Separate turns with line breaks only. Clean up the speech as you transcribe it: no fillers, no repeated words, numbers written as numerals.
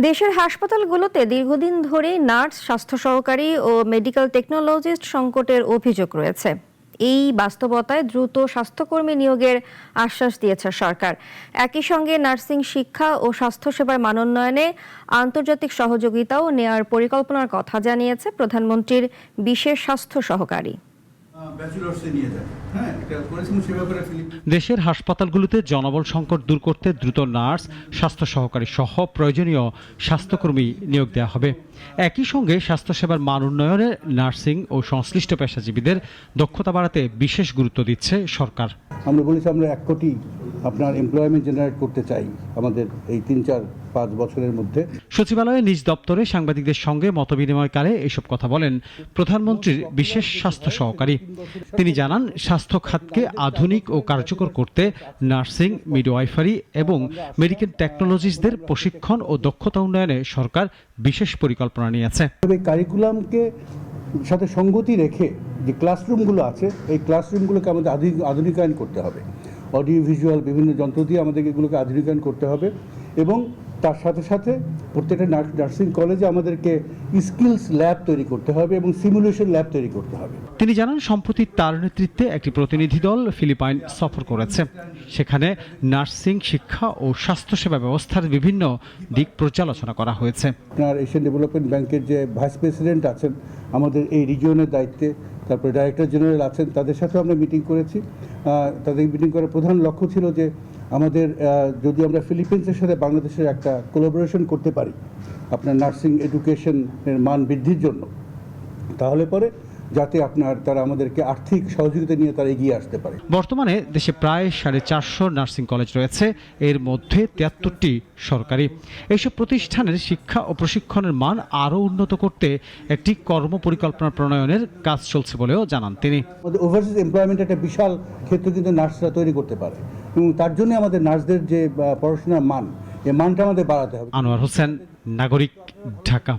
দেশের হাসপাতালগুলোতে দীর্ঘদিন ধরেই নার্স, স্বাস্থ্য সহকারী ও মেডিকেল টেকনোলজিস্ট সংকটের অভিযোগ রয়েছে। এই বাস্তবতায় দ্রুত স্বাস্থ্যকর্মী নিয়োগের আশ্বাস দিয়েছে সরকার। একই সঙ্গে নার্সিং শিক্ষা ও স্বাস্থ্যসেবার মানোন্নয়নে আন্তর্জাতিক সহযোগিতাও নেয়ার পরিকল্পনার কথা জানিয়েছে প্রধানমন্ত্রীর বিশেষ স্বাস্থ্য সহকারী।
দেশের হাসপাতালগুলোতে জনবল সংকট দূর করতে দ্রুত নার্স, স্বাস্থ্য সহকারী সহ প্রয়োজনীয় স্বাস্থ্যকর্মী নিয়োগ দেওয়া হবে। একই সঙ্গে স্বাস্থ্যসেবার মান উন্নয়নে নার্সিং ও সংশ্লিষ্ট পেশাজীবীদের দক্ষতা বাড়াতে বিশেষ গুরুত্ব দিচ্ছে সরকার।
আমরা বলেছি আমরা 1 কোটি আপনার এমপ্লয়মেন্ট জেনারেট করতে চাই আমাদের এই 3-4-5 বছরের মধ্যে।
সচিবালয়ে নিজ দপ্তরে সাংবাদিকদের সঙ্গে মতবিনিময়কালে এসব কথা বলেন প্রধানমন্ত্রীর বিশেষ স্বাস্থ্য সহকারী। তিনি জানান, স্বাস্থ্য খাতকে আধুনিক ও কার্যকর করতে নার্সিং, মিডওয়াইফারি এবং মেডিকেল টেকনোলজিস্টদের প্রশিক্ষণ ও দক্ষতা উন্নয়নে সরকার বিশেষ পরিকল্পনা নিয়েছে।
এই কারিকুলামকে সাথে সঙ্গতি রেখে যে ক্লাসরুমগুলো আছে, এই ক্লাসরুমগুলোকে আমাদের আধুনিকায়ন করতে হবে। অডিও ভিজুয়াল বিভিন্ন যন্ত্র দিয়ে আমাদেরকে এগুলোকে আধুনিকায়ন করতে হবে এবং তার সাথে সাথে প্রত্যেকটা নার্সিং কলেজে আমাদেরকে স্কিলস ল্যাব তৈরি করতে হবে এবং সিমুলেশন ল্যাব তৈরি করতে হবে।
তিনি জানান, সম্প্রতি তার নেতৃত্বে একটি প্রতিনিধি দল ফিলিপাইন সফর করেছে। সেখানে নার্সিং শিক্ষা ও স্বাস্থ্যসেবা ব্যবস্থার বিভিন্ন দিক পর্যালোচনা করা হয়েছে।
আপনার এশিয়ান ডেভেলপমেন্ট ব্যাংকের যে ভাইস প্রেসিডেন্ট আছেন আমাদের এই রিজিয়নের দায়িত্বে, তারপরে ডাইরেক্টর জেনারেল আছেন, তাদের সাথেও আমরা মিটিং করেছি। তাদের মিটিং করার প্রধান লক্ষ্য ছিল যে আমাদের যদি আমরা ফিলিপিন্সের সাথে বাংলাদেশের একটা কোলাবোরেশন করতে পারি আপনার নার্সিং এডুকেশনের মান বৃদ্ধির জন্য, তাহলে পরে যাতে তারা আমাদেরকে আর্থিক সহযোগিতা নিয়ে তারা এগিয়ে আসতে পারে।
বর্তমানে দেশে প্রায় 450 নার্সিং কলেজ রয়েছে, এর মধ্যে 73টি সরকারি। এইসব প্রতিষ্ঠানের শিক্ষা ও প্রশিক্ষণের মান আরও উন্নত করতে একটি কর্মপরিকল্পনা প্রণয়নের কাজ চলছে বলেও জানান তিনি।
আমাদের ওভারসিজ এমপ্লয়মেন্ট একটা বিশাল ক্ষেত্র কিন্তু নার্সরা তৈরি করতে পারে এবং তার জন্য আমাদের নার্সদের যে পড়াশোনার মান, এই মানটা আমাদের বাড়াতে হবে।
আনোয়ার হোসেন, নাগরিক, ঢাকা।